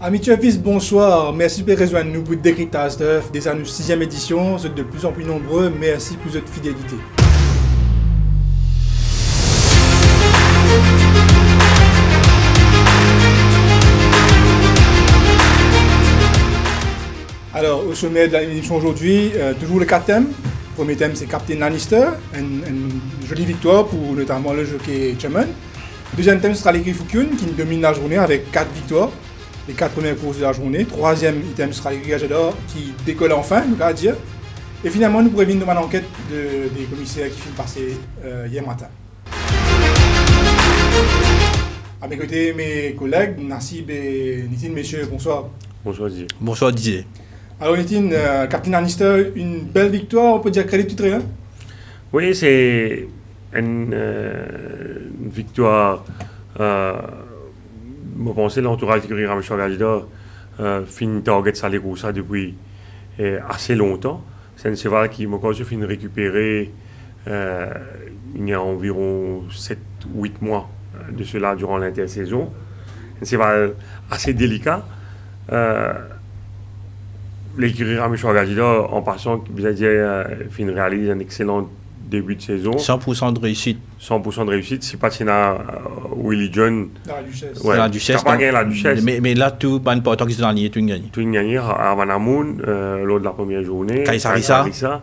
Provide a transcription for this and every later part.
Amis Turfistes, bonsoir. Merci de rejoindre nous pour Dekriptaz Turf. Déjà nous 6e édition, vous êtes de plus en plus nombreux. Merci pour votre fidélité. Alors, au sommet de l'émission aujourd'hui, toujours les 4 thèmes. Le premier thème, c'est Captain Lannister, une jolie victoire pour notamment le jockey Chairman. Le deuxième thème sera l'Écurie Foo Kune qui domine la journée avec 4 victoires, les 4 premières courses de la journée. Troisième item sera l'Écurie Gujadhur qui décolle enfin, nous allons dire. Et finalement, nous pourrons venir dans l'enquête des commissaires qui finissent passer hier matin. À mes côtés, mes collègues, Nassib et Nitin, messieurs, bonsoir. Bonsoir Didier. Bonsoir Didier. Alors Nitin, Captain Lannister, une belle victoire, on peut dire crédit tout rien. Oui, c'est une victoire. Je pense que l'entourage de l'écurie Gujadhur finit target ça les ça depuis assez longtemps. C'est un cheval qui m'a causé fin récupérer il y a environ 7-8 mois de cela durant l'intersaison. Un cheval assez délicat. L'écurie Gujadhur, en passant, vous avez dit, réalise un excellent début de saison. 100% de réussite. 100% de réussite. Si pas c'est Willie John. Dans la Duchesse. Ouais, la Duchesse. Pas gagné la Duchesse. Mais là, tout pas important qu'ils ont gagné, tout gagné. Tout gagné à Vanamoun lors de la première journée. Kaisarissa.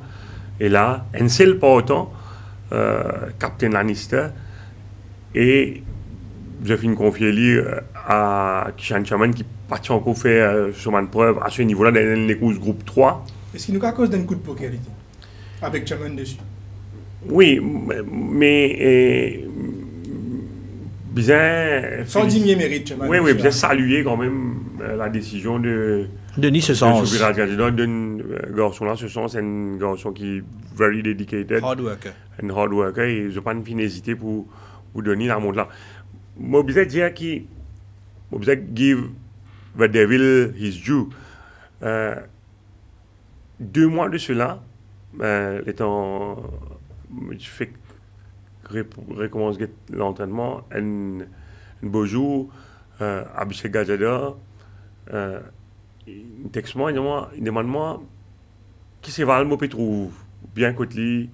Et là, un seul portant, Captain Lannister. Et je finis confier lui à Kishan Chaman qui pas encore fait sur ma preuve à ce niveau-là dans les courses groupe 3. Est-ce qu'il nous a cause d'un coup de poker avec Chaman dessus? Oui, mais bien. Sans diminuer mérite, Chaman. Oui, bien saluer quand même la décision de Denis ce sens. D'un garçon là, ce sens, c'est un garçon qui est very dedicated. Hard worker. Un hard worker et je n'ai pas une hésité pour donner la montre là. Moi, je dire qu'il faut give the devil his due. 2 mois de cela, étant, je fais recommencer l'entraînement, un beau jour, à Gujadhur, il texte-moi, il demande-moi qui c'est Val, moi, trouve bien côté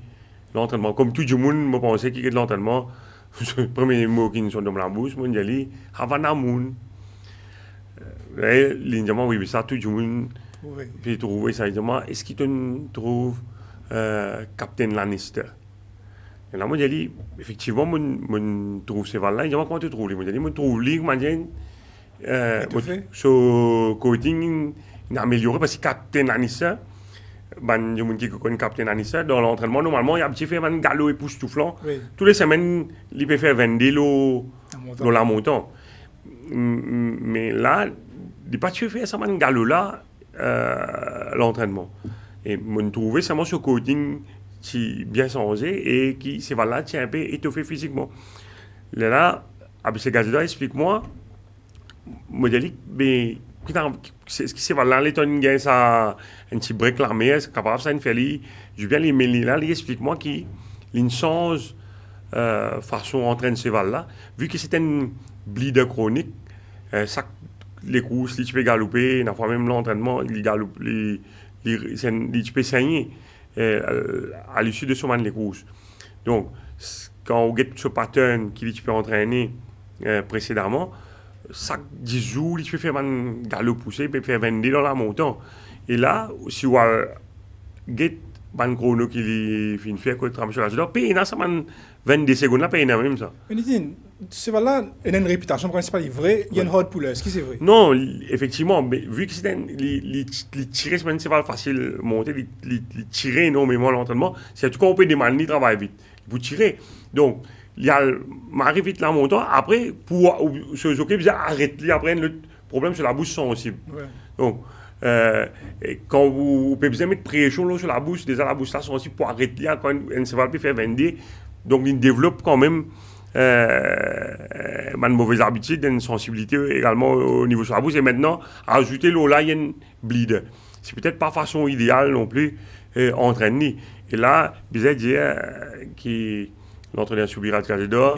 l'entraînement. Comme tout le monde me pensait qu'il y a de l'entraînement, le premier mot qui nous sont dans la bouche, moi, je dis Havanamoun. Il dit oui, mais ça, tout le monde. Puis il trouve ça, il dit est-ce qu'il te trouve Captain Lannister? Et là, moi, je dis effectivement, je trouve ce val-là. Il dit comment tu trouves? Moi, je dis je trouve lui, ce coaching il a amélioré parce que Captain Lannister, je me dis que Captain Lannister, dans l'entraînement, normalement, il y a un petit fait un galop époustouflant. Oui. Toutes les semaines, il peut faire 20 dans la montant. Mais là, il n'a pas fait ça un galop là, l'entraînement. Et je trouvais seulement ce coaching qui bien changé et qui, c'est là, un peu étoffé physiquement. Là, avec ce gars-là, explique-moi, je dis, mais ce qui c'est là, les tonnes gagnent ça, un petit break l'armée, c'est capable ça, une félie. Je viens les mêler là, il explique-moi qu'il change façon entraîner ce val-là, vu que c'est un bleeder chronique, ça, les courses, il peut galoper, il a même l'entraînement, il galope, il peut saigner à l'issue de son les courses. Donc, quand on get ce pattern qu'il peut entraîner précédemment, chaque 10 jours, il peut faire un galop poussé, il peut faire 22 dans la montant. Et là, si on get un chrono qu'il fait quoi de travail sur puis il y a ça 22 secondes là, puis il y a même ça. Mais Nitin, ce val-là, il a une réputation principale, il est vrai, il y a une hard poule, est-ce que c'est vrai? Non, effectivement, mais vu que c'est les tirer, c'est un cheval facile à monter, les tirer énormément l'entraînement, c'est tout cas on peut demander, il travaille vite. Vous tirez. Donc, il y a m'arrive vite la montant, après, pour se jockey, vous arrêtez, après, le problème sur la bouche sensible. Ouais. Donc, quand vous pouvez mettre pression sur la bouche, déjà la bouche là sensible pour arrêter, quand un cheval peut faire 22, donc il développe quand même une mauvaise habitude, une sensibilité également au niveau de la bouche. Et maintenant, ajouter l'eau là, il y a une bleed. C'est peut-être pas façon idéale non plus entraîner. Et là, vous dire qui l'entraîneur subira le Gujadhur,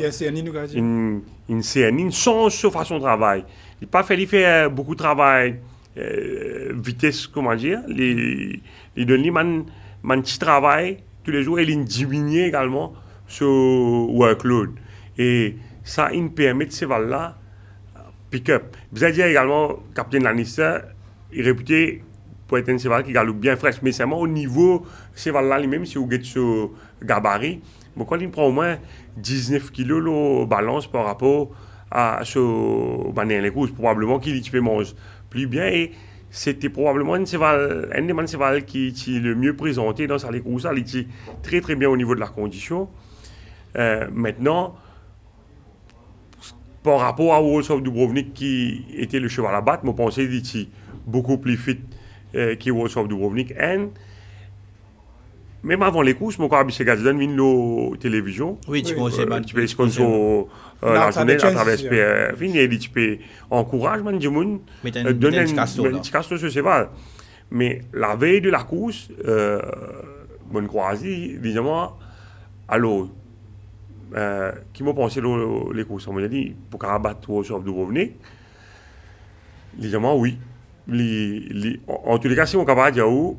une CNI, une change sur façon de travail. Il pas fait beaucoup de travail, vitesse, comment dire. Il donne un petit travail tous les jours et il diminue également ce workload. Et ça, il permet de ces là pick-up. Vous avez dit également, Captain Lannister est réputé pour être un cheval qui galope bien fraîche, mais seulement au niveau cheval là lui-même, si vous avez ce gabarit, quand il prend au moins 19 kg de balance par rapport à ce les courses, probablement qu'il peut manger plus bien et c'était probablement un des chevals qui est le mieux présenté dans sa course. Il était très très bien au niveau de la condition. Maintenant, par rapport à Walls of Dubrovnik qui était le cheval à battre, je pensais qu'il était beaucoup plus fit que Walls of Dubrovnik. Et même avant les courses, je suis allé à la télévision. Oui, tu peux sponsor la journée à travers SPF. Tu peux encourager les gens, donner un petit casse sur ce cheval. Mais la veille de la course, je crois, disons, alors, qui m'a pensé les courses, on m'a dit, pour qu'on batte Walls of Dubrovnik, disons, oui. En tous les cas, si on va dire où,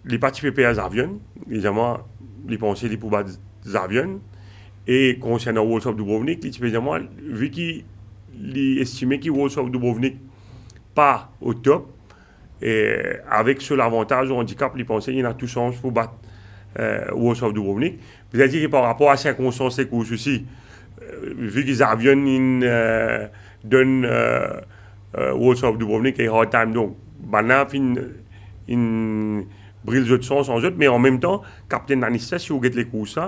les parties PPA Zavion, évidemment, les pensées pour battre Zavion, et concernant Walls of Dubrovnik, évidemment, vu qu'il estimait que Walls of Dubrovnik pas au top, et avec ce l'avantage ou handicap, les pensées, il y a tout sens pour battre Walls of Dubrovnik. Vous avez dit que par rapport à ces circonstances et courses aussi, vu que Zavion donne Walls of Dubrovnik et hard time, donc, maintenant, il brille de sens en jeu, mais en même temps, Captain Lannister, si vous regardez les courses,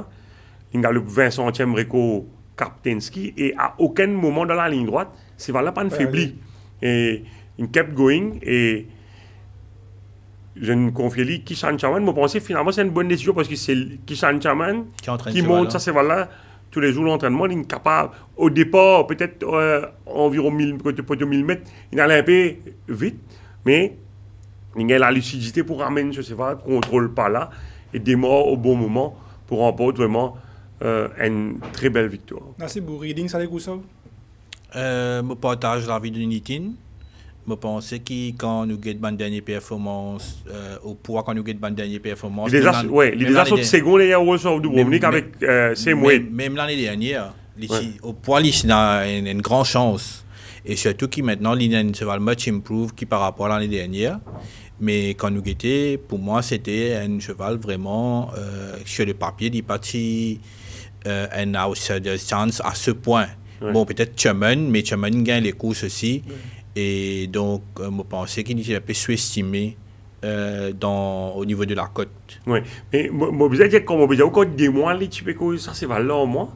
il a le 20 centième réco Captainski et à aucun moment dans la ligne droite, c'est voilà pas faibli. Et il kept going et je ne confie lui Kishan Chaman, je pense finalement c'est une bonne décision parce que c'est Kishan Chaman qui monte ça c'est voilà tous les jours l'entraînement, il est capable au départ peut-être environ 1000 mètres, il allait un peu vite, mais il a la lucidité pour ramener ce cheval, contrôle pas là et démarre au bon moment pour remporter vraiment une très belle victoire. Merci pour reading ça les courses. Je partage l'avis de Nitin. Je pense que quand nous avons une dernière performance, au poids quand nous avons une dernière performance. Il est déjà sorti second les Walls of Dubrovnik avec ses moyens. Même l'année dernière, au poids, il a une grande chance. Et surtout que maintenant, il y a un cheval much improved qui par rapport à l'année dernière. Mais quand nous étions, pour moi, c'était un cheval vraiment, sur le papier, il parti un outsider chance à ce point. Ouais. Bon, peut-être Chaman, mais Chaman gagne les courses aussi. Ouais. Et donc, je pensais qu'il était un peu sous-estimé au niveau de la cote. Oui, mais je vous ai dit que quand des mois, tu peux ça c'est valable en moi.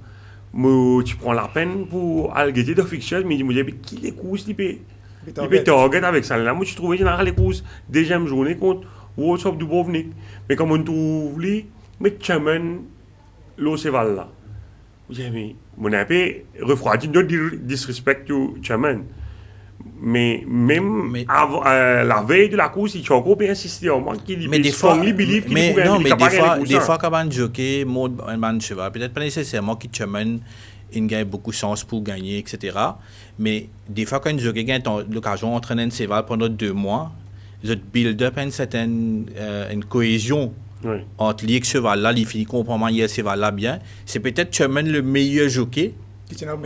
Tu prends la peine pour aller de fiction, mais je me dis, qui les courses, il peut target avec ça. Là, moi, je trouvais général les courses, deuxième journée contre Walls of Dubrovnik. Mais comme on trouve, mais Chaman, l'eau c'est valable là. Je dis, mon un peu refroidi, no disrespect to Chaman. Mais même avant, la veille de la course, il a encore bien insisté en moi qu'il mais des fois, des fois quand on jockey, un cheval, peut-être pas nécessairement qu'il Chaman il gagne beaucoup de chance pour gagner, etc. Mais des fois quand un jockey gagne l'occasion d'entraîner un cheval pendant 2 mois, il build up une certaine une cohésion. Oui. Entre les cheval-là, il finit comprendre ce cheval-là bien. C'est peut-être Chaman le meilleur jockey.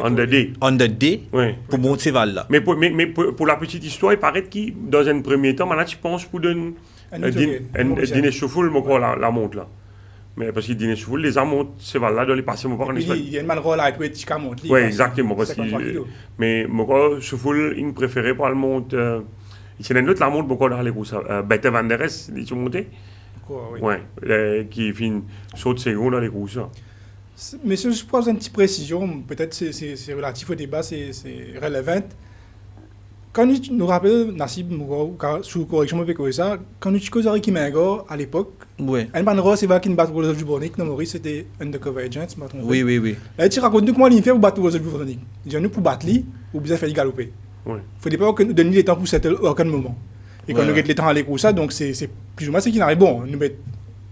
On the day. Oui. Pour mon cheval-là. Mais pour la petite histoire, il paraît que dans un premier temps, maintenant, tu penses pour donner un dîner chauffeur, la monte là. Mais parce que dîner chauffeur, les gens montent cheval-là, doivent les passer mon père en Espagne. Il y a une manrolle là, il peut monte. Oui, exactement. Parce que, mais mon chauffeur, il préférait pas le monte. Il y a une autre la monte, beaucoup dans les courses. Bette Van Der Res, ils sont montés. Oui, qui finit saut de seconde dans les courses. Mais si je pose une petite précision, peut-être c'est relatif au débat, c'est relevant. Quand nous rappelons, Nassib, sous correction avec ça, quand nous discutons avec Kimengo à l'époque, un bandeau, c'est vrai qu'il ne bat Walls of Dubrovnik, non, Maurice, c'était Undercover Agent, je me trompe. Oui. Là, tu racontes comment il fait pour battre Walls of Dubrovnik. Il dit, nous, pour battre lui, ou bien faire galoper. Il ne faut pas que nous donnions les temps pour settle à aucun moment. Et quand nous avons les temps à aller pour ça, donc c'est plus ou moins ce qui n'arrive. Bon, nous mettons.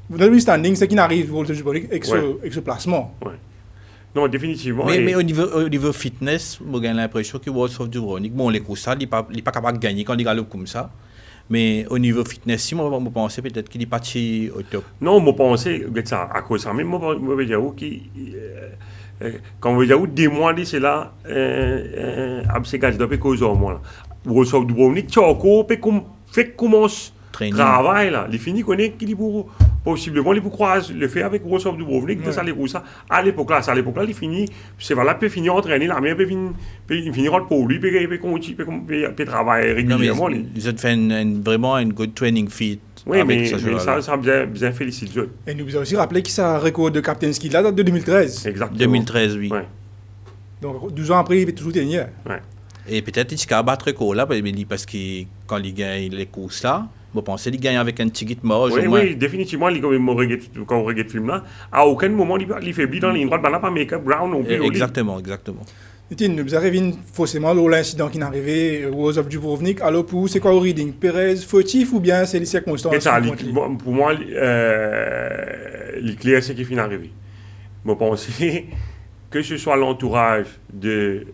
Dans le standing, c'est qui n'arrive Walls of Dubrovnik avec ce placement. Ouais. Non, définitivement. Mais au niveau fitness, j'ai l'impression que World of Dubrovnik, bon, les courses, il n'est pas capable de gagner quand il galope comme ça. Mais au niveau fitness, si moi, je pense peut-être qu'il est parti au top. Non, je pense ça à cause de ça. Mais moi, je veux dire quand on veut dire des mois, c'est là, c'est gaz de cause au moins. World of Dubrovnik, tu as encore fait commence travail là. Les finis qu'on est qui pour possiblement les pour croiser le fait avec World of Dubrovnik, de ça les ça. À l'époque là, il finit, c'est valable, peut finir entraîner la mer, peut finir pour lui, peut travailler régulièrement. Ils ont fait vraiment une good training fit. Oui, mais ça bien félicite. Et nous vous avez aussi rappelé qu'il a un record de captain ski là date de 2013. Exactement. 2013, oui. Ouais. Donc 12 ans après, il est toujours dernière. Ouais. Et peut-être qu'il a battu record là parce que quand il gagne les courses là, je pense qu'il gagne avec un petit mort. Oui, définitivement, quand on regarde le film là, à aucun moment il faiblit dans les droite, il n'a pas make-up brown non plus. Exactement. Nous arrivons forcément l'incident qui est arrivé au World of Dubrovnik. Alors pour c'est quoi le reading? Perez fautif ou bien c'est les circonstances? Pour moi, le clair c'est qu'il finit arrivé. Je pense que ce soit l'entourage de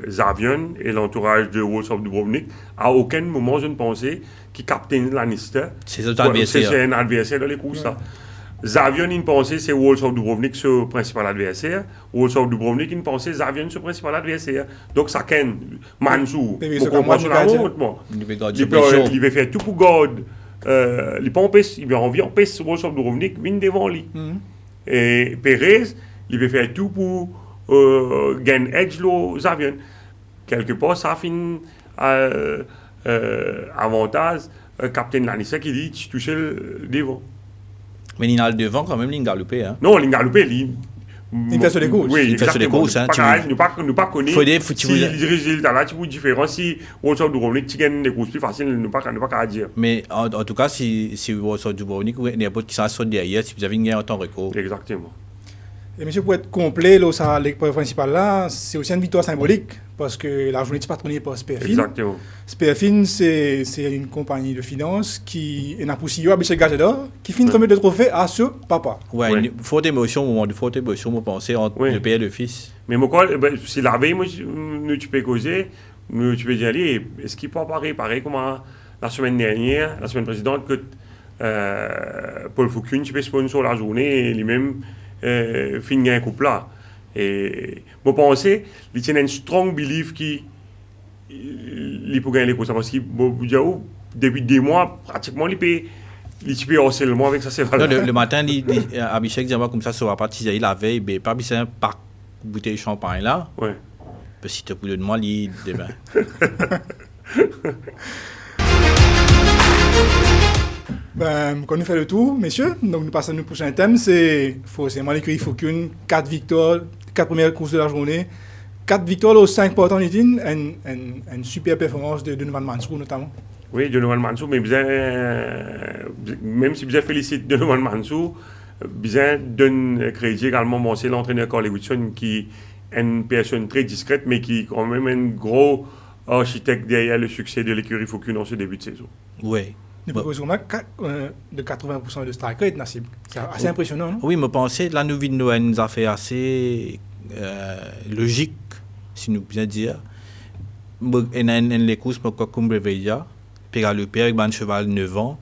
Zavion et l'entourage de World of Dubrovnik, à aucun moment je ne pensais qu'il captain Lannister. C'est un adversaire dans les courses. Zavion, il pensait c'est World of Dubrovnik ce principal adversaire. World of Dubrovnik, il pensait Zavion ce principal adversaire. Donc ça ken Mansour. Il va faire tout pour garder. Il pas empêcher, il va envie empêcher World of Dubrovnik vient devant lui. Et Perez, il va faire tout pour gagner edge le Zavion. Quelque part ça finit avantage captain Lannister qui dit tu touches le devant. Mais il a le devant quand même, il galopé. Hein. Non, il galopé, il fait sur les courses. Oui, il fait sur les courses. Nous pas connaître si les résultats là, tu vois différent. Si World of Dubrovnik, tu gagnes des courses plus faciles, nous pas qu'à dire. Mais en tout cas, si World of Dubrovnik, il y a pas qui s'en sort derrière, si vous avez gagné en temps record. Exactement. Et monsieur, pour être complet, l'épreuve principale là, c'est aussi une victoire symbolique, parce que la journée est patronnée par Sperfin. Exactement. Sperfin, c'est une compagnie de finances qui est un poussillon à Écurie Gujadhur, qui finit remettre de trophée à ce papa. Ouais, une forte émotion, au moment de forte émotion, moi, penser entre le père et le fils. Mais moi, si la veille, tu peux causer, tu peux dire, allez, est-ce qu'il peut pareil comme la semaine dernière, la semaine précédente, que Paul Foo Kune, tu peux sponsor la journée, et lui-même, finir un couple là. Et je pense qu'il y a un strong belief qu'il peut gagner les courses. Parce que depuis 2 mois, pratiquement, il peut harcèlement avec ça. Le matin, Abhishek disait comme ça, sur la partie, la veille, il pas besoin de par bouteille de champagne là. Ouais. Parce que si tu as plus de moi, il demain. Quand nous faisons le tour, messieurs, donc nous passons au prochain thème, c'est forcément l'écurie Foo Kune, 4 victoires, 4 premières courses de la journée, 4 victoires aux 5 portants d'Itin, une super performance de Mansour notamment. Oui, Donovan Mansour, mais même si vous félicite Donovan Mansour, bien donne crédit également c'est l'entraîneur Carly Wilson qui est une personne très discrète, mais qui est quand même un gros architecte derrière le succès de l'écurie Foo Kune en ce début de saison. Oui. Nous proposons de 80% de strike rate, Nassib. C'est assez impressionnant, non? Oui, je pensais que la nouvelle Noël nous a fait assez logique, si nous pouvons dire. Il y a les courses, comme Reveilla, puis le père avec un cheval 9 ans.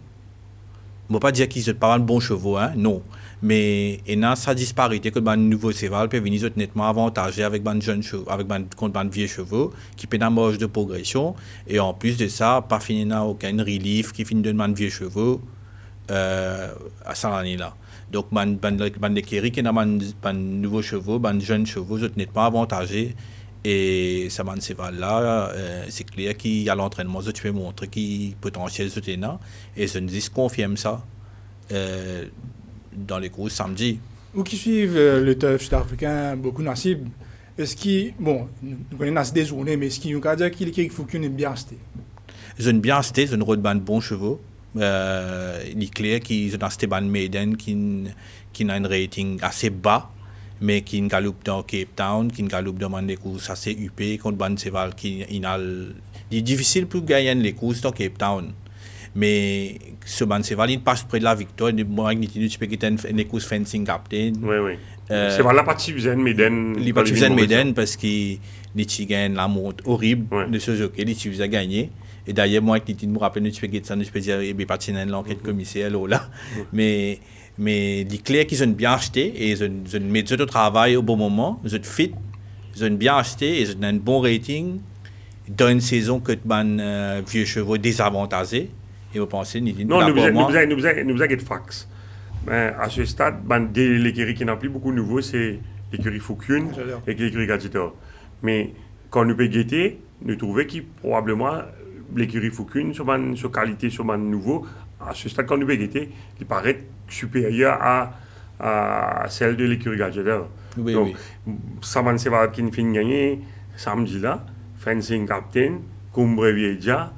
Je ne veux pas dire qu'ils sont pas de bons chevaux, hein, non. Mais il y a sa disparité que le nouveau cheval peut venir nettement avantagé avec un jeune chevaux, avec contre un vieux chevaux qui peut une marge de progression. Et en plus de ça, pas fini n'a aucun relief qui finit de un vieux chevaux à cette année-là. Donc, ban écurie qui a un nouveau chevaux, un jeune chevaux, sont nettement avantagés. Et ça ban cheval-là, c'est clair qu'il y a l'entraînement, tu peux montrer qu'il potentiel est là. Et je nous confirme ça. Dans les courses samedi. Vous qui suivez le turf sud-africain, beaucoup Nassib, est-ce qu'il, bon, nous connaissons des journées, mais est-ce qu'il y a dire qu'il faut qu'il ait bien resté? Ils ont bien resté, ils ont de bons chevaux. Il est clair qu'ils ont resté ban maiden qui a un rating assez bas, mais qui galope dans Cape Town, qui galope dans des courses assez huppées, contre ban cheval qui est difficile pour gagner les courses dans Cape Town. Mais ce cheval, il passe près de la victoire. Moi, tu peux quitter une course fencing captain. Oui. C'est la partie Buzen Méden. Il partie Buzen Méden parce qu'il gagne la montre horrible de ce jockey. Il a gagné. Et d'ailleurs, moi, je me rappelle, tu peux dire, il est parti dans l'enquête commissaires là. Mais les clés qu'ils ont bien acheté et ils ont mis au travail au bon moment, ils ont fit, ils ont bien acheté et ils ont un bon rating dans une saison que les vieux chevaux désavantagés. Et vous pensez, non, nous avons fax. À ce stade, l'écurie qui n'a plus beaucoup de nouveaux, c'est l'écurie Foo Kune et l'écurie Gujadhur. Mais quand nous peut guetter, nous trouvons que probablement l'écurie Foo Kune, sur qualité, sur nouveau, à ce stade, quand nous peut guetter, il paraît supérieur à celle de l'écurie Gujadhur. Donc, ça va qui finit gagner samedi là, fencing captain, Cumbre Vieja.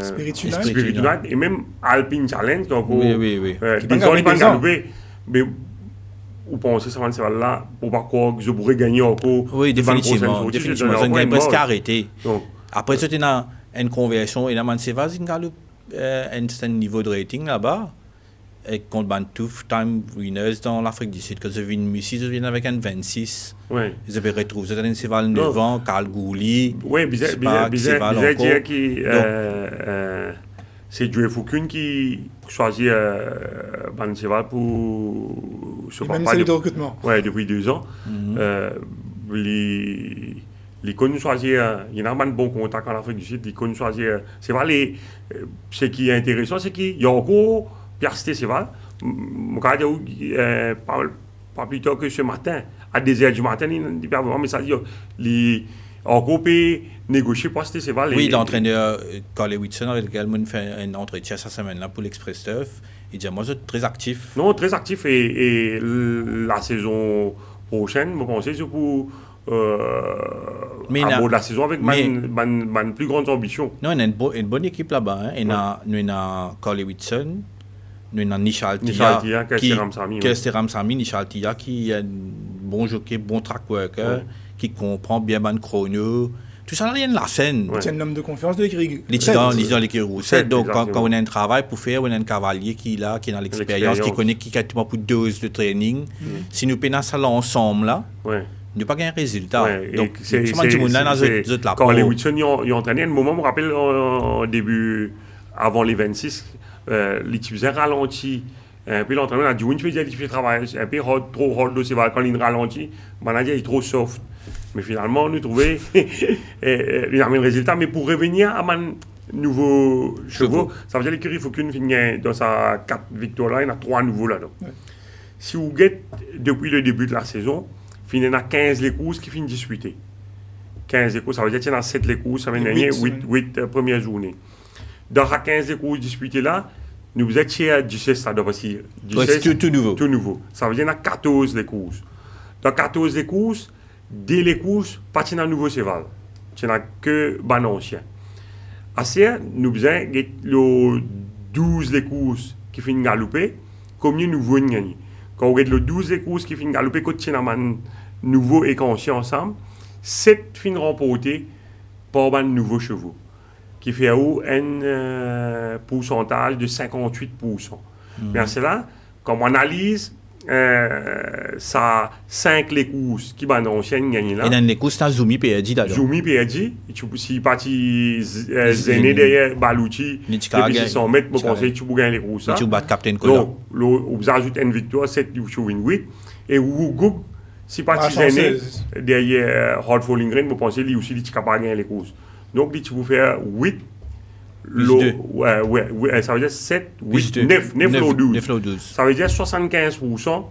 Spirit United et même Alpine Challenge donc des gens qui vont galoper mais vous pensez ça va là pour pas quoi je pourrais gagner encore définitivement je gagne presque arrêté après ça tu as une conversion et là man c'est vas-y galope un niveau de rating là-bas et contre tout time winners dans l'Afrique du Sud quand je viens ici je viens avec un 26 ils avaient retrouvé un cheval 9 ans Carl Gouli bizarre qui c'est Écurie Foo Kune qui choisit un cheval pour ce papa de recrutement depuis 2 ans les connus choisir il y a un bon contact en Afrique du Sud les connus choisir c'est vrai ce qui est intéressant c'est qu'il y a encore Pierre Stéphane, pas plus tard que ce matin, à 2h du matin, il a un message, il a négocié pour Stéphane. Oui, l'entraîneur Carl Whitson, avec lequel on fait un entretien cette semaine-là pour l'Express Turf, il dit moi je suis très actif. Non, très actif et la saison prochaine, je pense que c'est pour à bout de la saison avec ma plus grande ambition. Non, il y a une bonne équipe là-bas. Nous avons Carl Whitson. Nous avons Nishal Tia, qui est un bon jockey, bon track worker, qui comprend bien le chrono. Tout ça, rien de la scène. C'est un homme de confiance de l'écurie. Il est dans l'écurie rousse. Donc, quand on a un travail pour faire, on a un cavalier qui est là, qui a l'expérience, qui connaît, qui a pour 2 doses de training. Si nous prenons ça là ensemble, là, nous pas gagner un résultat. Donc, c'est tout le monde là dans la quand les Whitson y ont entraîné, un moment, je me rappelle au début, avant les 26, les types ralenti. Puis l'entraîneur a dit oui, tu fais du travail, un peu trop hard, c'est vrai, quand il ralentit, il est trop soft. Mais finalement, nous trouvons il a un résultat. Mais pour revenir à mon nouveau chevaux, ça veut dire l'écurie Foo Kune finit dans sa 4 victoires là, il y en a 3 nouveaux là-dedans. Si vous guettez depuis le début de la saison, il y en a 15 les courses qui finissent disputées. 15 les courses, ça veut dire qu'il y en a 7 les courses, ça veut dire 8 premières journées. Dans les 15 courses disputées là, nous étions à 17 stades. C'est tout nouveau. Tout nouveau. Ça veut dire qu'il y en a 14 les courses. Dans 14 les courses, dès les courses, pas de nouveau cheval. Il n'y a que les anciens. Assez, nous avons les 12 les courses qui finissent galoper, combien nous voulons gagner. Quand on regarde les 12 les courses qui finissent galoper, quand il y a un nouveau et ancien ensemble, 7 finissent remportés par les nouveaux chevaux, qui fait un pourcentage de 58%. Bien c'est là, comme on analyse, ça 5 les courses qui sont anciennes gagnées là. Et dans les courses, tu as Zoumi perdu d'ailleurs. Zoumi perdu, si parti Zéné derrière Balouchi, depuis 600 mètres, je pense que tu peux gagner les courses. Tu bats Captain Kola. Donc, vous ajoutez une victoire, 7 tu win 8. Et vous goûtez, si parti Zéné derrière Hard Falling Rain, vous pensez que aussi tu peux gagner les courses. Donc, tu peux faire 8. Ça veut dire 7, 8, 9 12. Ça veut dire 75%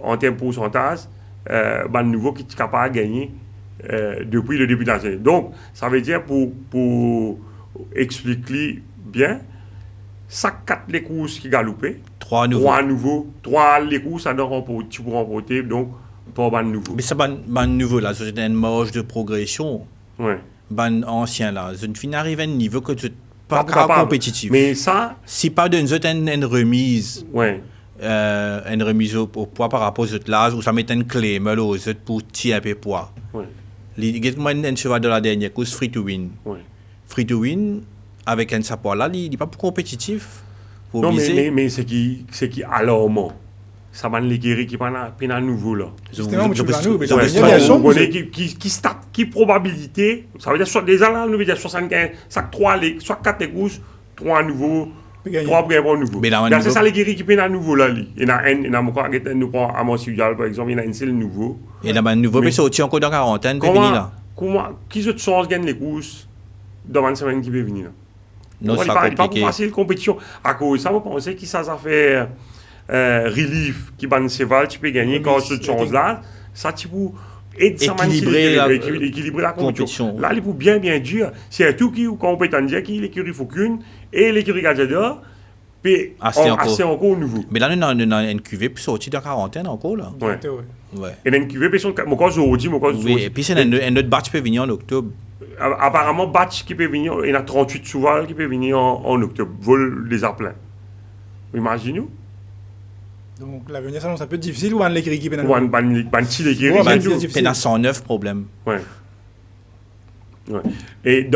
en termes de pourcentage, le nouveau qui est capable de gagner depuis le début de la saison. Donc, ça veut dire, pour expliquer bien, ça 4 les courses qui galopent, 3 nouveaux, 3 les courses, ça doit remporter, remporter, donc, pour le nouveau. Mais ça, le nouveau, là, c'est une marge de progression. Oui. Ancien, là, je ne finis arriver à un niveau que tu pas compétitif. Mais ça, si pas d'une une remise, une remise au poids par rapport aux autres l'âge, où ça met une clé, mais aux autres pour tirer un peu poids. Les un cheval de la dernière course, free to win. Free to win, avec un support là, il n'est pas plus compétitif. Non, mais c'est qui alarmant. Ça m'a l'écurie qui est nouveau là. Justement, tu vas nous, mais qui probabilité, ça veut dire soit déjà là, nous veut dire 75, soit 4 courses, 3 nouveaux, 3 pour nouveau. C'est ça l'écurie qui est nouveau là. Il y a un, nous prend à Mansour par exemple, il y a un seul nouveau. Il y a un nouveau, mais c'est aussi encore dans la quarantaine, qui autres chances gagnent les courses dans une semaine qui peut venir là? Non, c'est pas facile compétition. À cause de ça, vous pensez que ça fait relief qui ban cheval, tu peux gagner quand cette chance-là. Ça, tu peux équilibrer la compétition. Là, il faut bien dur. C'est tout qui est compétent, qui est l'écurie Foo Kune et l'écurie Gujadhur. Puis, assez encore nouveau. Mais là, on a une cuvée puis sorti de la quarantaine encore là. Ouais. Et une cuvée, puis mon cas aujourd'hui, oui, et puis c'est un autre batch qui peut venir en octobre. Apparemment, batch qui peut venir, il y a 38 cheval qui peut venir en octobre. Vol les a pleins. Imaginez-vous. Donc l'avenir s'annonce un peu difficile ou un l'écurie qui peut ou un petit l'écurie. C'est dans 109 problèmes. Ouais. Et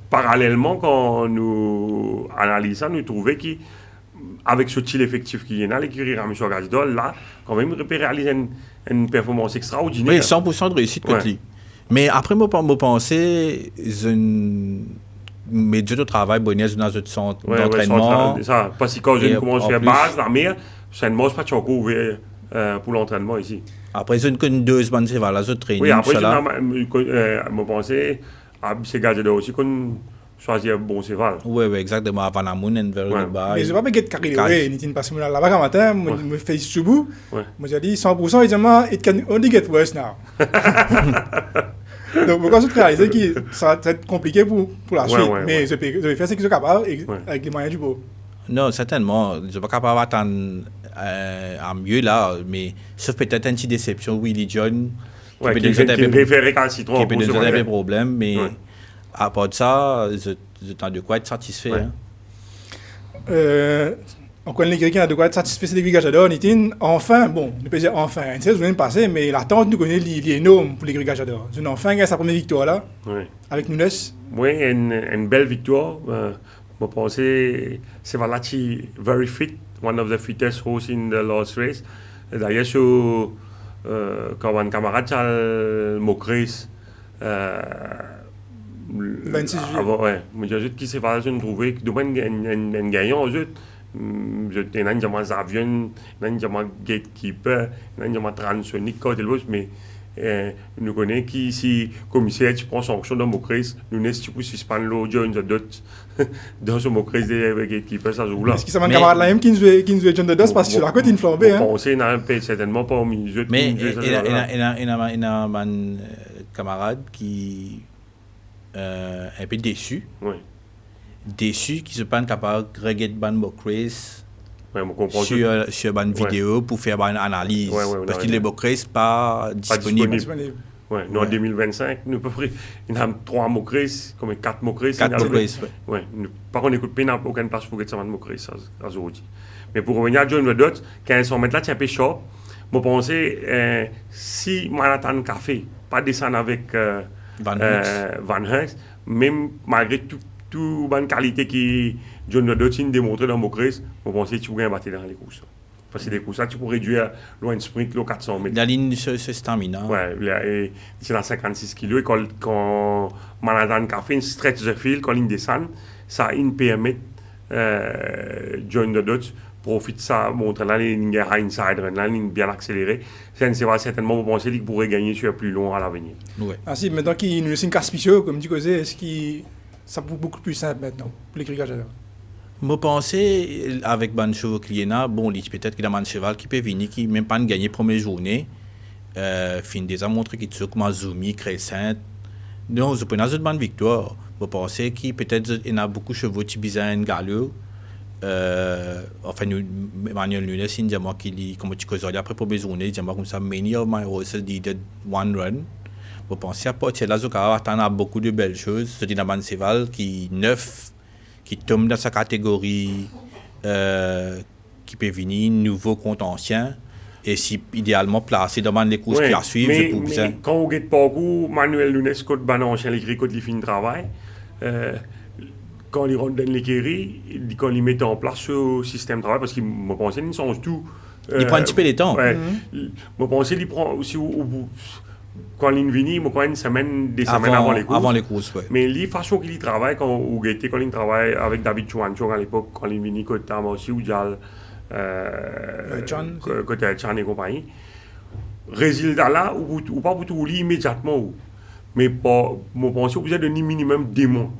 parallèlement, quand nous analysons ça, nous trouvons qu'avec ce style effectif qui est là, l'écurie Ramshaw Gujadhur, là, quand même, il peut réaliser une performance extraordinaire. Oui, 100% de réussite côté. Mais après, moi pensais, mais du travail, bonnet dans notre centre d'entraînement. Ça, parce que quand je commence à faire base, la mer, c'est une pas encore ouvert pour l'entraînement ici. Après, j'ai une 2 semaines, c'est la zone training. Oui, après, je pensais, c'est Gujadhur aussi qu'on choisit un bon cheval. Oui, exactement. Avant la moon, and very goodbye. Mais je ne vais pas me carré away. Nitin passe là-bas quand matin, me fait sous bout. Moi, j'ai dit 100%, il dit, it can only get worse now. Donc, quand je réalise que ça va être compliqué pour la suite, mais je vais faire ce que je suis capable avec les moyens du beau. Non, certainement. Je ne suis pas capable d'attendre à mieux là, mais sauf peut-être une petite déception, Willie John, qui peut donner des problèmes, mais à part de ça, je tente de quoi être satisfait. On connaît les Grecs de quoi être satisfait de l'écurie Gujadhur, enfin, bon, on peut dire enfin, une saison passée, mais l'attente nous connaît l'énorme pour l'écurie Gujadhur. Ils ont enfin gagné sa première victoire là, avec Nunes. Oui, une belle victoire. Je pense que c'est Valachi very fit, one of the fittest horses in the last race. D'ailleurs, quand un camarade Charles Mokris, 26 juillet. Mais je dis que c'est pas une trouver que demain un gagnant je n'ai jamais avion, n'ai jamais gatekeeper, n'ai jamais transonique quand il bosse mais nous connaissons qui ici commissaire tu prends sanction dans Mokris nous n'est tu peux suspendre l'audio une dot dans ce Mokris des gatekeeper ça joue là. Est-ce que ça m'a camarade là même qui nous joue John de Dos parce que sur la côte une flambée hein. Pensez n'a certainement pas au milieu mais il a un camarade qui un peu déçu. Oui. Déçu qui se pas capable de regarder ban Mokris sur ban vidéo pour faire une analyse parce que les Mokris pas disponibles. Ouais, nous en 2025, nous peu près il y a 3 Mokris comme 4 Mokris. 4 Mokris. Ouais, par contre écoute pas aucune place pour que ça ban Mokris aujourd'hui. Mais pour revenir à John Redot, quand ils sont maintenant là, c'est un peu chaud. Moi pensais si Manhattan Café pas descendre avec Van Hurst, même malgré toute bonne qualité qui John Dotin démontré dans Mokris, je pense que tu pourrais battre dans les courses. Parce que des courses, tu pourrais réduire loin de sprint, 400 mètres. La ligne c'est stamina. Ouais, c'est dans 56 kg. Et quand Manhattan a fait une stretch de fil, quand il descend, ça permet John Dotin profite de ça, montre la ligne inside, la ligne bien accélérée. C'est certainement vous pensez qu'il pourrait gagner sur plus long à l'avenir. Ouais. Ainsi, maintenant qu'il nous laisse une casse-pichot, comme tu disais, est-ce que ça peut beaucoup plus simple maintenant pour l'écurie Gujadhur? Je pensais avec ban chevaux client, bon, peut-être qu'il a un cheval qui peut venir, qui même pas gagner première journée, fin déjà montré qu'il se comme Zumi, Crescent. Donc, je pense une bonne victoire. Je pensais qu'il peut-être il y a beaucoup de chevaux qui bizarres galop. Enfin, Emmanuel Nunes, il dit moi qu'il comme tu causes après pour besoin, il dit moi comme ça, many of my horses did one run. Je pense à partir là, on a beaucoup de belles choses. C'est un bon cheval qui neuf, qui tombe dans sa catégorie, qui peut venir nouveau contre ancien. Et si idéalement placé dans les courses qui à suivre, mais quand on regarde beaucoup, Manuel Nunes côté ban ancien, l'écrit côté il finit travail. quand ils rentrent dans l'écurie, quand ils mettent en place ce système de travail, parce qu'ils me pensaient qu'ils changent tout. Il prend un petit peu de temps. Ouais. Je pensais qu'il prend aussi quand il vient, il prend une semaine, des semaines avant les courses. Avant les courses, ouais. Mais la façon qu'il travaille, quand il travaille avec David Chouanchong à l'époque, quand il vient côté aussi, ou Dial, côté Chan et compagnie, résultat là, ou pas pour tout immédiatement. Mais je pense que vous êtes donné minimum 2 mois.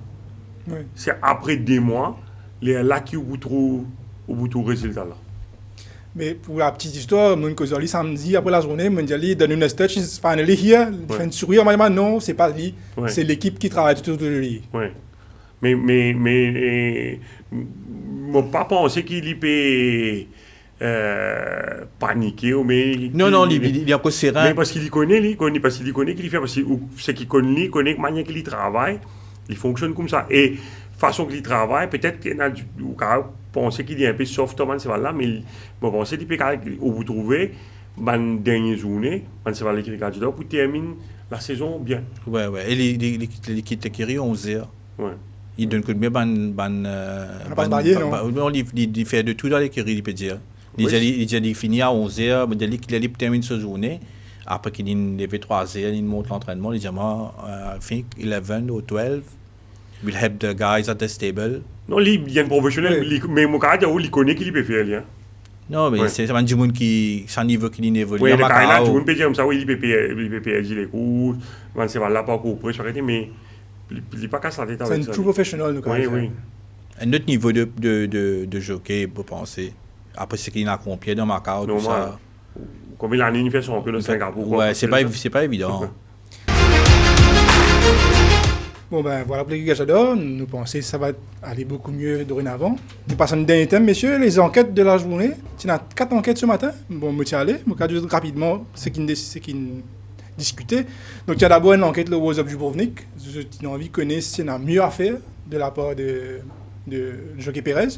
Oui. C'est après 2 mois, là qui vous trouve le résultat là. Mais pour la petite histoire, mon cousin samedi après la journée, mon dit dans une stage, is finally here. Il fait une sourire, mais non, c'est pas lui, c'est l'équipe qui travaille tout autour de lui. Oui. Mais mon pas pensé qu'il peut paniquer ou mais non, il est encore serein. Mais parce qu'il connaît qu'il fait parce que ce qu'il connaît la manière qu'il travaille, il fonctionne comme ça et façon qu'il travaille, peut-être qu'il a penser qu'il est un peu soft c'est là, mais je pense qu'il peut vous trouver une dernière journée, c'est va l'écurie Gujadhur pour terminer la saison bien. Ouais. Et l'équipe d'écurie 11h. Ouais. Il donne que de bien il fait de tout dans l'écurie, il peut dire. Il finit à 11h, il termine sa journée. Après qu'il levé 3h, il monte l'entraînement, il dit I think 11 or 12. We'll help the guys at the stable. Non, il est professionnel, mais mon cas, il connaît qu'il peut faire. Non, mais c'est un monde qui, sans niveau qu'il évolue. Oui, le cas là, tout le monde peut dire comme ça, oui, il peut perdre les cours, c'est là pas pour prêcher, mais il n'est pas qu'à sa tête avec ça. C'est un true professionnel, le cas. Oui. Un autre niveau de jockey, pour penser. Après, c'est qu'il a accompli dans Macao, tout ça. Comme il a une fait son peu de Singapour. Ouais, c'est pas évident. Bon ben voilà pour l'écurie Gujadhur, nous pensons que ça va aller beaucoup mieux dorénavant. Nous passons au dernier thème, messieurs, les enquêtes de la journée. Il y a 4 enquêtes ce matin. Bon, je vais aller, je vais juste rapidement ce qui discuter. Donc il y a d'abord une enquête, le WhatsApp du Brovnik. J'ai envie de connaître s'il y en a mieux à faire de la part de Jockey Pérez.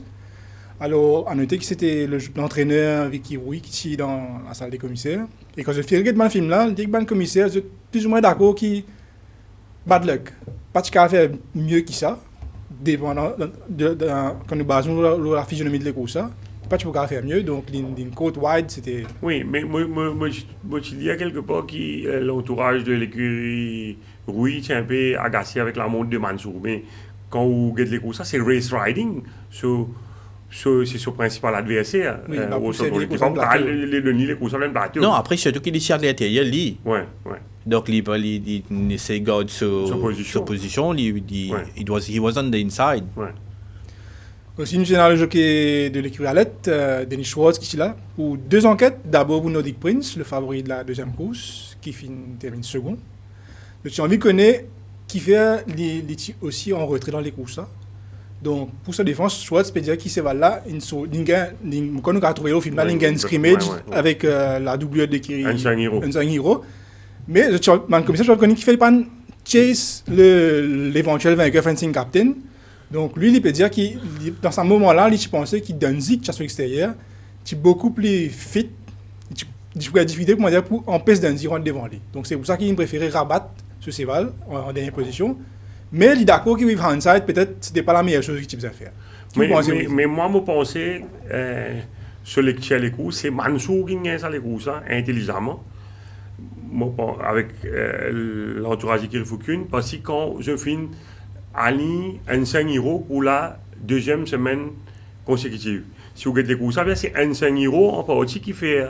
Alors, à noter que c'était l'entraîneur Vicky Rouy qui est dans la salle des commissaires. Et quand je fais regarder le film là, je dis que le commissaire, je suis plus ou moins d'accord qu'il bad luck. Pas de cas faire mieux que ça, dépendant quand nous basons la physionomie de l'écho ça. Pas de cas faire mieux, donc une côte wide c'était. Oui, mais moi je dis à quelque part que l'entourage de l'écurie Rouy est un peu agacé avec la montre de Mansour. Mais quand vous regardez l'écho ça, c'est race riding. C'est son principal adversaire. Oui, non, après, surtout qu'il est sur l'intérieur, lui. Ouais. Donc, il essaie de garder sa position. He was on the inside. Ouais. Aussi, nous avons le jockey de l'écurie Alette, Denis Shwarz, qui est là, pour 2 enquêtes. D'abord, pour Nordic Prince, le favori de la deuxième course, qui termine second. Donc, j'ai envie de connaître qui fait aussi en retrait dans les courses. Donc, pour sa défense, Shwarz peut dire qu'il se va là, quand nous avons trouvé au film, il y a un scrimmage avec la doublure d'écurie Hero. Mais le commissaire, je connais qu'il fait pas chase l'éventuel vainqueur fencing captain. Donc, lui, il peut dire qu'il, dans ce moment-là, il pensait qu'il donne zik chasse extérieur, il est beaucoup plus fit, il a difficulté pour empêcher d'un zik devant lui. Donc, c'est pour ça qu'il préférait rabattre ce cheval en dernière position. Mais il est d'accord qu'il va hindsight, peut-être ce n'était pas la meilleure chose qu'il pouvait faire. Mais moi, je pensais, sur les coups, c'est Mansour qui gagne ça les coups, intelligemment, avec l'entourage d'Écurie Foo Kune, parce que quand je finis un 5 € pour la deuxième semaine consécutive. Si vous regardez les coups, c'est un 5 € en partie qui fait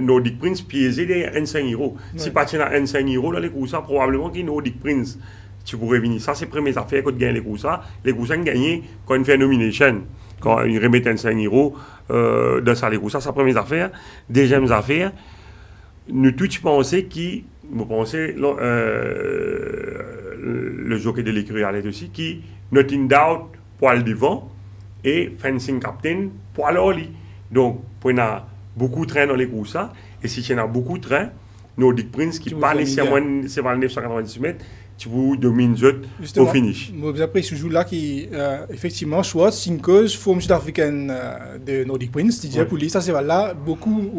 Nordic Prince piégé des un 5 €. Si pas tu as un 5 € dans les coups, probablement qu'il y a Nordic Prince. Tu pourrais venir. Ça, c'est les premières affaires quand tu gagnes les coussins. Les coussins gagnent quand on fait nomination. Quand ils remettent un 5 € dans ça, les coussins, c'est la première affaire. Deuxième affaire, nous tous pensons le jockey de l'écurie Alette aussi, qui, not in doubt, poil devant, et fencing captain, poil au lit. Donc, on a beaucoup de trains dans les coussins, et si tu as beaucoup de trains, Nordic Prince, qui pas nécessairement c'est 998 mètres, tu vous domines au finish. Après, ce jour-là, qui effectivement, Shwarz, c'est une cause, forme sud-africaine de Nordic Prince, c'est-à-dire pour lui, ça c'est là beaucoup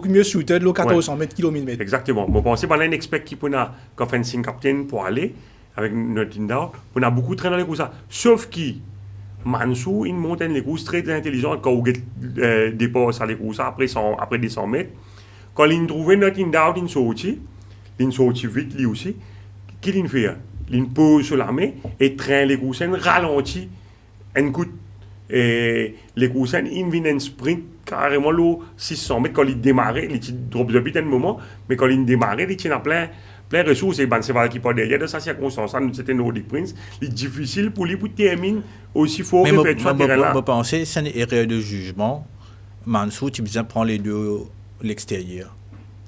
mieux shooter de 1400 mètres, kilomètres. Exactement. Je pensais que je expect qu'il peut faire fencing captain pour aller avec notre Indoor, on a beaucoup traîné dans les courses. Sauf qui, Mansour, il monte les courses très intelligentes quand on dépasse les courses après des 100 mètres. Quand il trouve notre Indoor, il sortit vite lui aussi. Qu'est-ce qu'il fait? Il pose sur la main et traîne les courses, ralentit, un coup. Et les courses, ils viennent un sprint carrément là, 600 mètres. Quand il démarre, il drop de vite un moment, mais quand il démarre, il tient à plein ressources. Et c'est vrai qu'il part derrière de sa circonstance. C'était Nordic Prince. Il est difficile pour lui terminer aussi fort que fait sur terrain-là. Je pense que c'est une erreur de jugement. Mansour, tu besoin prendre les deux l'extérieur.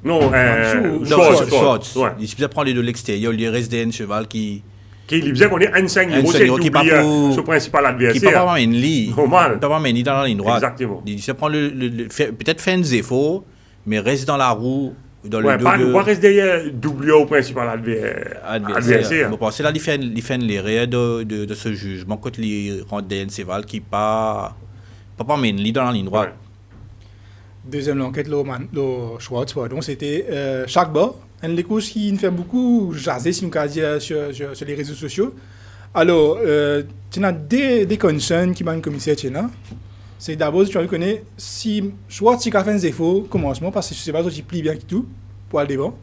Non, Shwarz. Ouais. Il besoin prendre les deux l'extérieur. Il reste d'un cheval qui il disait qu'on est un 5 niveau, c'est oublié ce principal adversaire. Qui ne peut pas mener ligne. Normal. Il ne peut pas mener dans la ligne droite. Exactement. Il se prend peut-être faire un effort, mais reste dans la roue. Dans le pas reste derrière doublé au principal adversaire. Je pense que là, il fait l'erreur de ce jugement quand il rentre dans un cheval qui ne peut pas mener ligne dans la ligne droite. Deuxième enquête, le Shwarz, c'était chaque bas. Un des courses qui nous fait beaucoup jaser, si nous pouvons dire, sur les réseaux sociaux. Alors, tu as des concerns qui m'ont commissaire. C'est d'abord, tu connais, si Shwarz a fait un effort commencement, parce que je ne sais pas si plie bien que tout, pour aller devant.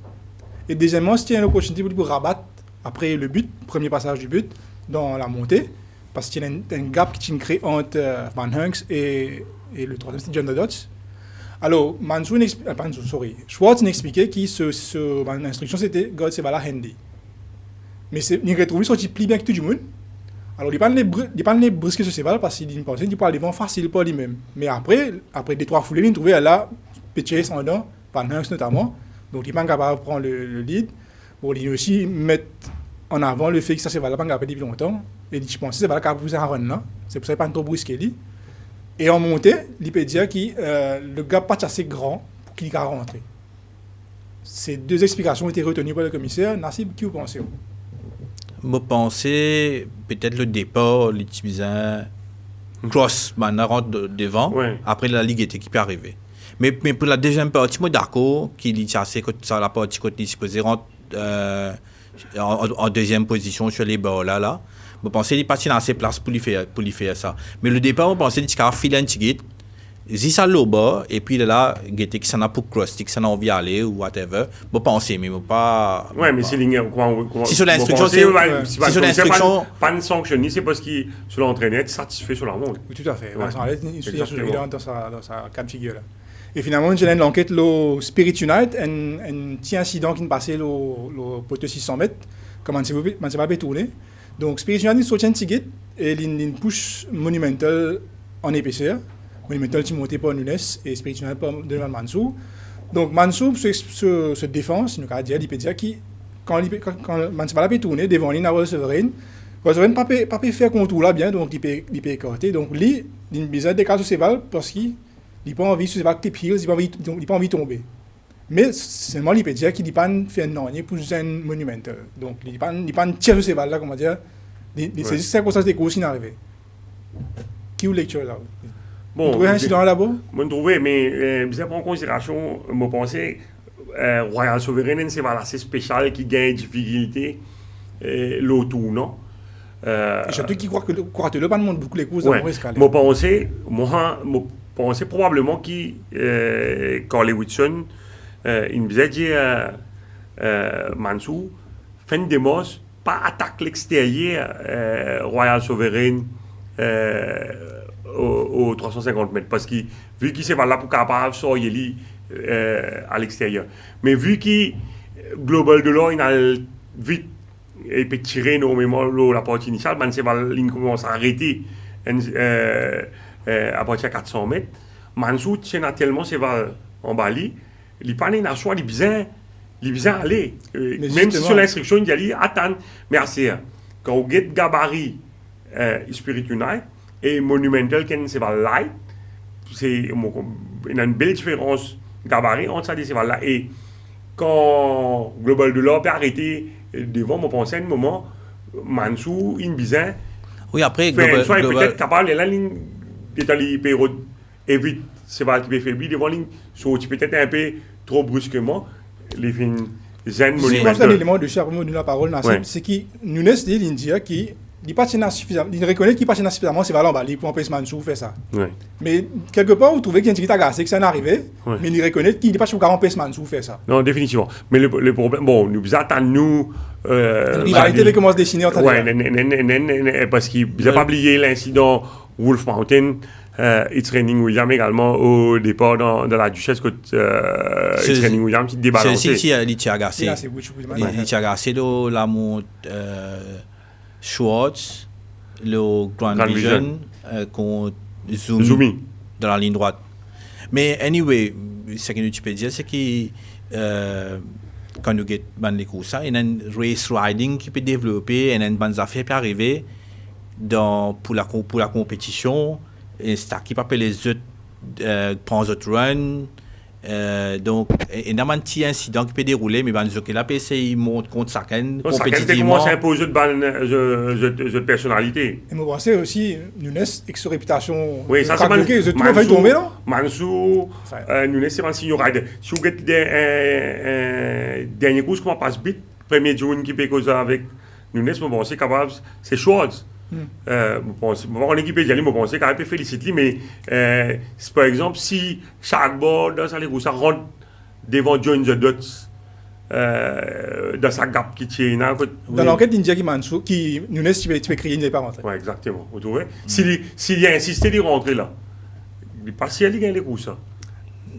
Et deuxièmement, si tu as une opportunité pour rabattre après le but, premier passage du but, dans la montée, parce qu'il y a un gap qui est créé entre Van Hunks et le troisième, c'est John Dodds. Alors, Shwarz n'expliquait que l'instruction c'était God c'est la handy. Mais il a retrouvé sorti plus bien que tout le monde. Alors, il ne pas les brusquer ce cheval parce qu'il pensait qu'il parlait devant facile pour lui-même. Mais après 2-3 foulées, il trouvait là, Péché sans dents, Van Hunks notamment. Donc, il n'est pas capable de prendre le lead. Bon, il aussi mettre en avant le fait que ça cheval n'est pas capable depuis longtemps. Et je pense que c'est capable de pousser un run là. C'est pour ça qu'il n'est pas trop brusqué. Et en montée, il peut dire que le gap pas assez grand pour qu'il puisse rentrer. Ces deux explications ont été retenues par le commissaire. Nassib, qui vous pensez? Je pensais peut-être le départ, l'utilisant cross, maintenant rentre devant. Ouais. Après la ligue était qui peut arriver. Mais pour la deuxième partie, je suis d'accord qu'il est assez ça la partie côté supposé rentrer en deuxième position sur les bords là. Je pensais qu'il partit dans ses places pour lui faire ça. Mais le départ, je pensais qu'il a filé un ticket. Si ça l'eau bas, et puis là, il y a pour cross, qui s'en a envie d'aller ou whatever. Je pensais, mais pas. Ouais, mais c'est ligne. Si sur l'instruction, si sur l'instruction. Pas une sanctionner, c'est parce qu'il, sur l'entraîneur, est satisfait sur la montre. Oui, tout à fait. Il est dans sa cas de figure là. Et finalement, j'ai l'enquête, le Spirit Unite, un petit incident qui passait le poteau 600 mètres, comment c'est pas tourné. Donc, Spirit Unite, il soutient un ticket et il push Monumental en épaisseur. Monumental qui montait par Nunes et Spirit Unite par devant Mansour. Donc, Mansour se défend, il peut dire que quand Mansour va tourner devant l'île à Sovereign, Sovereign ne peut pas faire contour là bien, donc il peut écarter. Donc, lui, il a besoin d'écarter ses balles parce qu'il n'a pas envie de se faire clip heels, il n'a pas envie de tomber. Mais seulement, il peut dire qu'il n'a pas fait un non, pour un Monumental. Donc, il n'a pas tiré sur ses balles là, comment dire. C'est juste circonstance des courses qui n'arrivent pas. Qui ou lecture là? Bon, vous trouvez un incident là-bas? Je trouvais, mais je prends en considération, je pensais Royal Sovereign, c'est assez spécial qui gagne difficulté l'auto, non? Et surtout qui croit que le pas montre beaucoup les courses dans le escalier. Je pensais probablement que Carly Whitson, il me disait dire Mansour, fait une démos, pas attaque l'extérieur Royal Sovereign aux 350 mètres parce que vu qu'il s'est là pour capable de sortir à l'extérieur. Mais vu qu'il global de l'eau, il a vite et peut tirer énormément la partie initiale, c'est il commence à arrêter à partir de 400 mètres. Mansour tient tellement c'est en Bali, il parle d'un choix, il besoin aller. Même si sur l'instruction, il dit attends, merci. Quand on get gabarit Spirit Unite et Monumental, c'est light, il y a une belle différence gabarit entre ces là. Et quand Global de l'Or peut arrêter devant, je pense à un moment, Mansour, il besoin. Oui, après, soit peut-être capable, la ligne d'Italie évite c'est pas qui peut faiblir devant ligne, sorti peut-être un peu trop brusquement, les fins zen C'est un monumental. élément de chaque mot de la parole, Nassim, c'est que Nunes dit l'India qui il reconnaît qu'il passe suffisamment, c'est valable, il peut empêcher Mansour faire ça. Ouais. Mais quelque part, vous trouvez qu'il y a un petit agacé que ça n'est arrivé, mais il reconnaît qu'il n'est pas sûr qu'on empêche Mansour faire ça. Non, définitivement. Mais le problème, bon, nous attendons. La rivalité commence à dessiner en temps parce qu'il n'a pas oublié l'incident Wolf Mountain. It's Raining William également au départ dans la Duchesse que It's Raining William qui débalancé. C'est il t'a agacé. Il t'a agacé de la montre Shwarz, le Grand Vision qu'on zoom dans la ligne droite. Mais anyway, ce que tu peux dire, c'est que quand nous avons des courses, il y a un race riding qui peut développer, il y a une bonne affaire qui peut arriver pour la compétition. Et c'est qui peut appeler les autres prendre les autres runs. Donc, il y a un petit incident qui peut dérouler, mais la PC il monte contre Saken compétitivement. Ça commence à imposer de personnalité. Et moi, je pense aussi, Nunes, avec sa réputation. Oui, ça c'est Mansour, Nunes, c'est un signe rider. Si vous avez dernier course, comment passe vite, premier jour qui peut causer avec Nunes, bon, c'est capable, c'est Shwarz. En équipe d'Ali, je pense qu'il peut féliciter, mais par exemple, si chaque bord dans sa ligue, ça rentre devant Join the Dots dans sa gap qui tient. Dans l'enquête d'India qui Nunes, tu peux crier, il n'est pas rentré. Oui, exactement. Vous trouvez? S'il a insisté de rentrer là, il n'est pas si il gagne les coups, ça.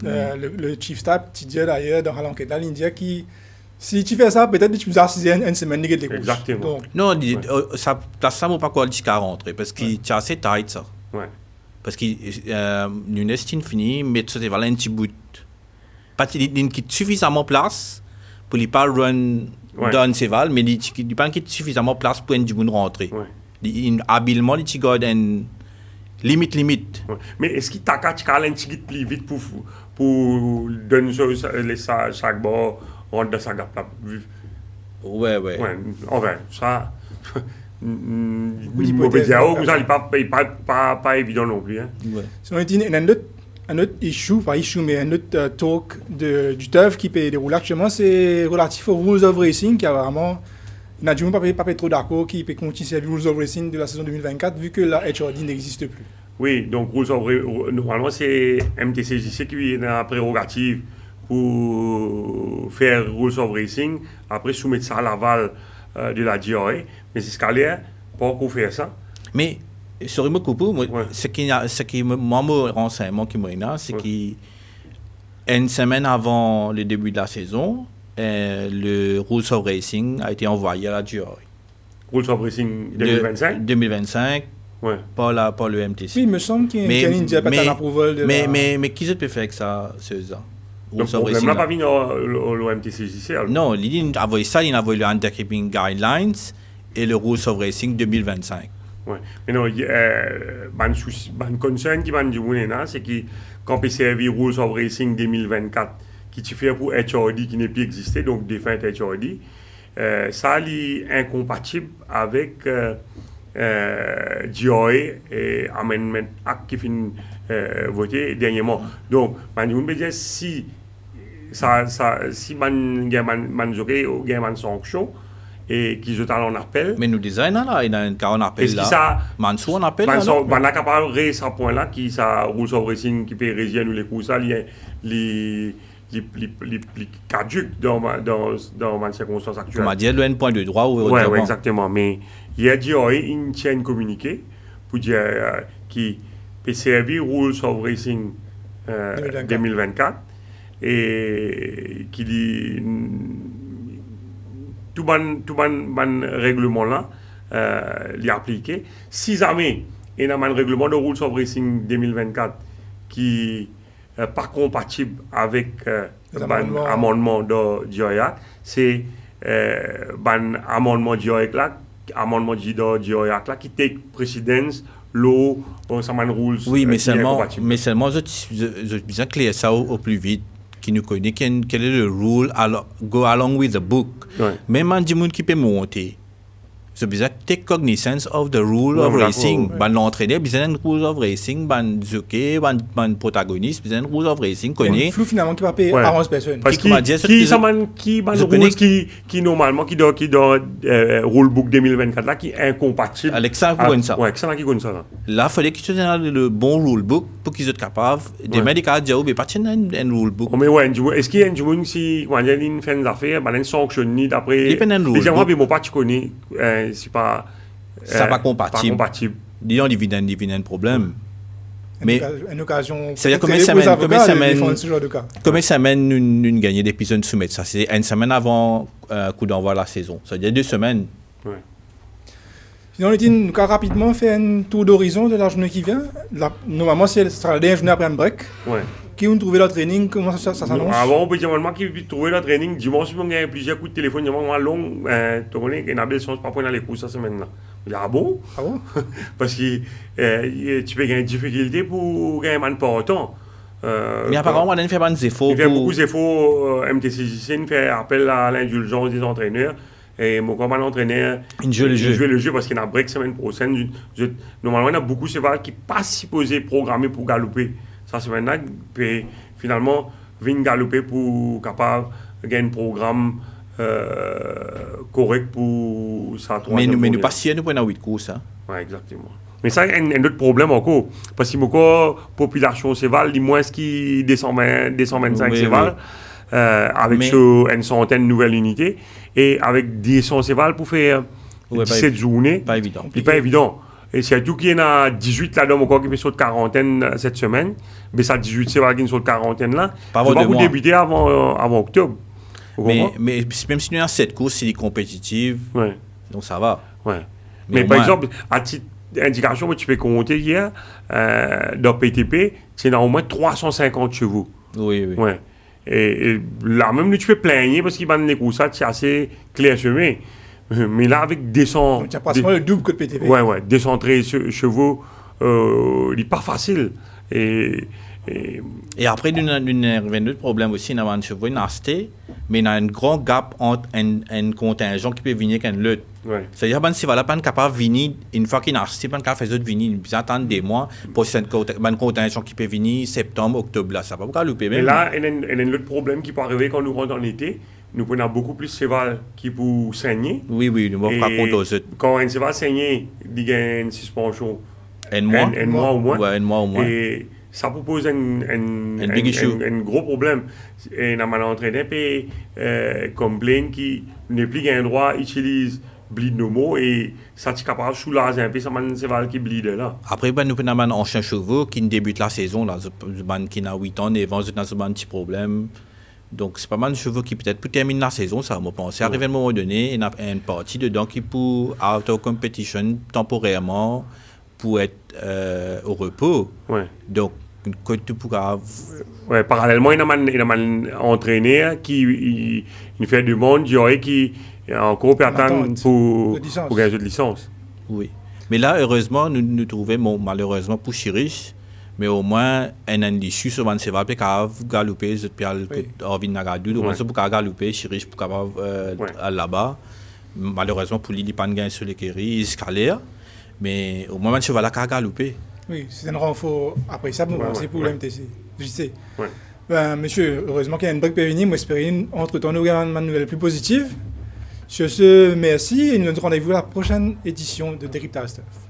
Le chief staff, tu dis d'ailleurs dans l'enquête d'India qui. Si tu fais ça, peut-être que tu peux assister une semaine de les courses. Exactement. Non, ça ne va pas quoi le rentrer parce qu'il est assez tight ça. Ouais. Parce que Nunes fini, mais ça c'est un petit bout. Parce qu'il quitte suffisamment place pour ne pas run dans ses valves, mais il ne pas quitte suffisamment place pour un petit bout rentrer. Habilement, il garde une limite. Ouais. Mais est-ce qu'il t'a un petit peu plus vite pour donner chaque bord? On de sa gap là. Ouais. Enfin, ça. Vous n'allez pas évident non plus. Hein. Ouais. Sinon, il y a un autre issue, mais un autre talk du Turf qui peut dérouler actuellement, c'est relatif aux Rules of Racing, qui a vraiment. Il n'a pas trop d'accord, qui peut continuer les Rules of Racing de la saison 2024, vu que la HRD n'existe plus. Oui, donc normalement, c'est MTCJC qui est dans la prérogative pour faire Rules of Racing, après soumettre ça à l'aval de la DRA. Mais c'est ce qu'elle est, pas qu'on fait ça. Mais, sur le coup, ce qui mon renseignement qui me donne, c'est qu'une semaine avant le début de la saison, le Rules of Racing a été envoyé à la DRA. Rules of Racing 2025 2025, par le MTC. Oui, il me semble qu'il y a une approval de mais qui peut faire avec ça, c'est ça? Le problème n'a pas venu au MTCJC. Non, il a envoyé ça, il a envoyé le Anti-Creeping Guidelines et le Rules of Racing 2025. Oui, mais non, le concern qui m'a dit, c'est que quand on servi Rules of Racing 2024, qui tu fais pour HRD qui n'est plus existé, donc défunte HRD, ça est incompatible avec DRA et Amendment Act qui finit voté dernièrement. Donc, je me dis, si man gagne sanction et qu'ils ont en appel. Mais nous disons là, il y a un cas en appel là. Mansour en appel là. Man a capable de ce point là qui ça Rules of Racing qui peut régir nous les coups ça les caduques dans les circonstances actuelles. On m'a dit qu'il y a un point de droit ou oui, exactement. Mais il y a dit une chaîne communiquée pour dire qui peut servir Rules of Racing 2024 et qui dit tout ban règlement là l'y appliqué. Si jamais il y a un règlement de Rules of Racing 2024 qui n'est pas compatible avec l'amendement de DIOIAC, c'est l'amendement DIOIAC là qui take precedence l'eau rules. Oui, mais seulement je bien clair ça au plus vite qui nous connaît quel est le rule go along with the book. Même un monde qui peut monter So besoin take cognizance of the rule of racing. Ban l'entraîneur besoin de rules of racing, ban jockey, ban protagoniste besoin de rules of racing connaît. Flou finalement qui va payer avance personne. Parce qui ban rules qui normalement qui doit rulebook 2024 là qui est incompatible. Alexa vous connaissez ça. Ouais, ça qui connaît ça. Là fallait qu'ils soient le bon rulebook pour qu'ils soient capables de mettre des cas dire mais pas un rulebook. Mais ouais, est-ce qu'il y a un jour si on a une fin d'affaires, ban sanctionné d'après les gens bien pas tu connais c'est pas ça pas compatible. Disons dividende problème. Mais une occasion. C'est-à-dire combien de semaines nous gagner d'épisodes soumettre ça c'est une semaine avant coup d'envoi la saison. C'est-à-dire 2 semaines. Ouais. Sinon, nous allons rapidement faire un tour d'horizon de la journée qui vient. Normalement, ce sera la dernière journée après un break. Ouais. Qui ont trouvé le training, comment ça s'annonce? Avant, on peut dire qui ont trouvé le training. Dimanche, on a plusieurs coups de téléphone, il y a long, tu connais, il y a une belle chance pour prendre les cours cette semaine-là. Je dis, ah bon? Ah bon? Parce que tu peux gagner des difficultés pour gagner un peu de temps. Mais apparemment, on a fait des efforts. Il fait beaucoup d'efforts, MTCJC, fait appel à l'indulgence des entraîneurs. Et moi, comme un entraîneur, il joue le jeu parce qu'il y a un break semaine prochaine. Normalement, il y a beaucoup de cheval qui ne sont pas supposés programmer pour galoper. Ça, c'est maintenant, puis finalement, viennent galoper pour capable de gagner un programme correct pour ça. Mais nous passons, nous prenons 8 courses. Oui, exactement. Mais ça, il y a un autre problème encore. Parce que la population cheval, du moins, qui 225 cheval, avec une centaine de nouvelles unités, et avec 200 cheval pour faire 17 journées. Pas évident. C'est pas évident. Et c'est tout qu'il y en a 18 là-dedans encore qui sont de quarantaine cette semaine. Mais ça 18 c'est vrai qu'ils sont de quarantaine là. Pas pour débuter avant octobre. Mais même si nous avons 7 courses, c'est compétitive. Ouais. Donc ça va. Ouais. Mais par exemple, à titre d'indication, tu peux compter hier, dans PTP, c'est dans au moins 350 chevaux. Oui. Ouais. Et là même, tu peux plaigner parce qu'il y a des courses, c'est assez clairsemé. Mais là, avec 200... Tu as pratiquement le double que le PTP. Ouais, 213 chevaux, il n'est pas facile. Et après, il y a un autre problème aussi, il y a un chevaux nasté, mais il y a un grand gap entre un contingent qui peut venir avec un lot. Ouais. C'est-à-dire que si vous n'êtes pas capable de venir, une fois qu'il est nasté, vous n'êtes pas capable de faire venir, vous attendez des mois pour un contingent qui peut venir septembre, octobre, là, ça ne va pas louper. Mais là, il y a un autre problème qui peut arriver quand nous rentrons en été. Nous prenons beaucoup plus de cheval qui peut saigner. Oui, nous ne raconter aux autres. Quand un cheval saigné, il y a une suspension. Un mois au moins. Ouais, un mois au moins. Et ça pose un gros problème. Et nous avons entraîné comme Blaine qui n'est plus un droit, utilise bleed no more et ça est capable de soulager un peu ça man cheval qui bleed là. Après nous prenons un ancien chevaux qui débute la saison là, qui a 8 ans et avant c'est un petit problème. Donc c'est pas mal de chevaux qui peut-être pour terminer la saison, ça me pense. Arrivé à un moment donné, il y a une partie dedans qui peut out of competition temporairement pour être au repos. Ouais. Donc que tu pourras. Ouais, parallèlement, il y a un entraîneur qui fait du monde, qui encore peut attendre pour gagner de licence. Oui. Mais là, heureusement, nous trouvons, malheureusement pour Chirich, mais au moins, un issue sur le cheval qui a galopé, puis Orvin Nagadou, donc on peut galoper, Chirich pour capable là-bas. Malheureusement, pour lui, il n'y a pas de gain sur l'écurie, il escalaire, mais au moins, le cheval a galopé. Oui, c'est un renfort appréciable pour le MTC. Je sais. Ouais. Monsieur, heureusement qu'il y a une break périni, moi j'espère entre-temps nous avons une nouvelle plus positive. Sur ce, merci et nous nous rendez-vous à la prochaine édition de Dekriptaz Turf.